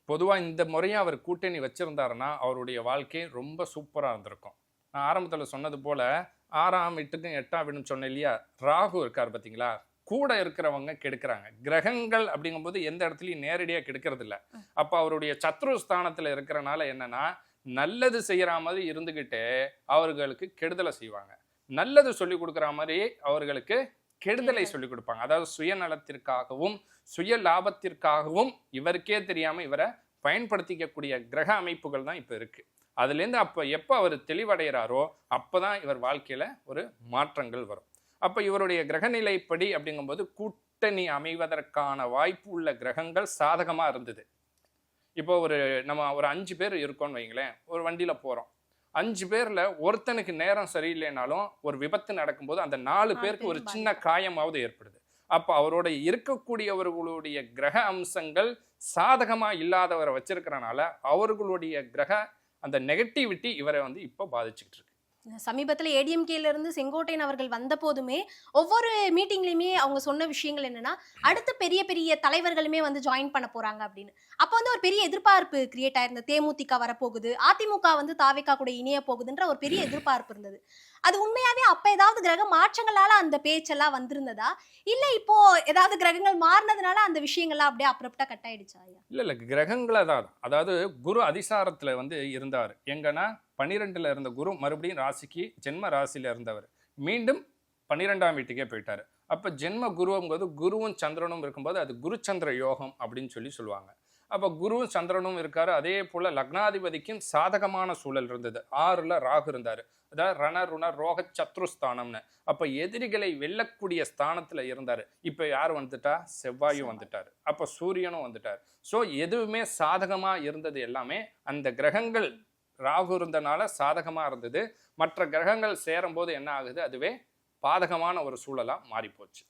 பொதுவாக இந்த முறையை அவர் கூட்டணி வச்சிருந்தாருன்னா அவருடைய வாழ்க்கை ரொம்ப சூப்பராக இருந்திருக்கும். நான் ஆரம்பத்தில் சொன்னது போல 6ஆம் வீட்டுக்கும் 8ஆம் வீடுன்னு சொன்னேன் இல்லையா, ராகு இருக்கார் பார்த்தீங்களா, கூட இருக்கிறவங்க கெடுக்கிறாங்க. கிரகங்கள் அப்படிங்கும்போது எந்த இடத்துலையும் நேரடியாக கெடுக்கிறது இல்லை. அப்போ அவருடைய சத்ரு ஸ்தானத்தில் இருக்கிறனால என்னன்னா, நல்லது செய்கிற மாதிரி இருந்துக்கிட்டு அவர்களுக்கு கெடுதலை செய்வாங்க, நல்லது சொல்லி கொடுக்குற மாதிரி அவர்களுக்கு கெடுதலை சொல்லிக் கொடுப்பாங்க. அதாவது சுயநலத்திற்காகவும் சுய லாபத்திற்காகவும் இவருக்கே தெரியாம இவரை பயன்படுத்திக்கக்கூடிய கிரக அமைப்புகள் தான் இப்ப இருக்கு. அதுலேருந்து எப்போ அவர் தெளிவடைகிறாரோ அப்போதான் இவர் வாழ்க்கையில ஒரு மாற்றங்கள் வரும். அப்போ இவருடைய கிரகநிலைப்படி அப்படிங்கும்போது கூட்டணி அமைவதற்கான வாய்ப்பு உள்ள கிரகங்கள் சாதகமா இருந்தது. இப்போ நம்ம ஒரு 5 பேர் இருக்கோம்னு வைங்களேன், ஒரு வண்டியில போறோம். 5 பேர்ல ஒருத்தனுக்கு நேரம் சரியில்லைனாலும் ஒரு விபத்து நடக்கும்போது அந்த 4 பேருக்கு ஒரு சின்ன காயமாவது ஏற்படுது. அப்போ அவரோட இருக்கக்கூடியவர்களுடைய கிரக அம்சங்கள் சாதகமா இல்லாதவரை வச்சிருக்கிறனால அவர்களுடைய கிரக அந்த நெகட்டிவிட்டி இவரை இப்போ பாதிச்சுக்கிட்டு இருக்கு. சமீபத்தில் ஏடிஎம்கேல இருந்து செங்கோட்டையன் அவர்கள் வந்த போதுமே ஒவ்வொரு மீட்டிங்லயுமே அவங்க சொன்ன விஷயங்கள் என்னன்னா, அடுத்து பெரிய பெரிய தலைவர்களுமே ஜாயின் பண்ண போறாங்க அப்படின்னு. அப்போ ஒரு பெரிய எதிர்பார்ப்பு கிரியேட் ஆயிருந்தது. தேமுதிக வரப்போகுது, அதிமுக தாவேகா கூட இணைய போகுதுன்ற ஒரு பெரிய எதிர்பார்ப்பு இருந்தது. அது உண்மையாவே அப்ப ஏதாவது கிரக மாற்றங்களால அந்த பேச்செல்லாம் வந்திருந்ததா, இல்ல இப்போ ஏதாவது கிரகங்கள் மாறினதுனால அந்த விஷயங்கள்லாம் அப்படியே அப்ரப்டா கட் ஆயிடுச்சா? இல்ல கிரகங்கள தான். அதாவது குரு அதிசாரத்துல இருந்தார். எங்கன்னா 12ல இருந்த குரு மறுபடியும் ராசிக்கு ஜென்ம ராசியில இருந்தவர் மீண்டும் 12ஆம் வீட்டுக்கே போயிட்டாரு. அப்ப ஜென்ம குருவும்போது குருவும் சந்திரனும் இருக்கும்போது அது குரு சந்திர யோகம் அப்படின்னு சொல்லுவாங்க. அப்போ குருவும் சந்திரனும் இருக்காரு. அதே போல லக்னாதிபதிக்கும் சாதகமான சூழல் இருந்தது. 6ல ராகு இருந்தாரு. அதாவது ரண ருண ரோக சத்ருஸ்தானம்னு. அப்ப எதிரிகளை வெல்லக்கூடிய ஸ்தானத்துல இருந்தாரு. இப்ப யார் வந்துட்டா? செவ்வாயும் வந்துட்டாரு. அப்ப சூரியனும் வந்துட்டார். ஸோ எதுவுமே சாதகமா இருந்தது எல்லாமே அந்த கிரகங்கள் ராகு இருந்தனால சாதகமா இருந்தது. மற்ற கிரகங்கள் சேரும் போது என்ன ஆகுது, அதுவே பாதகமான ஒரு சூழலா மாறி போச்சு.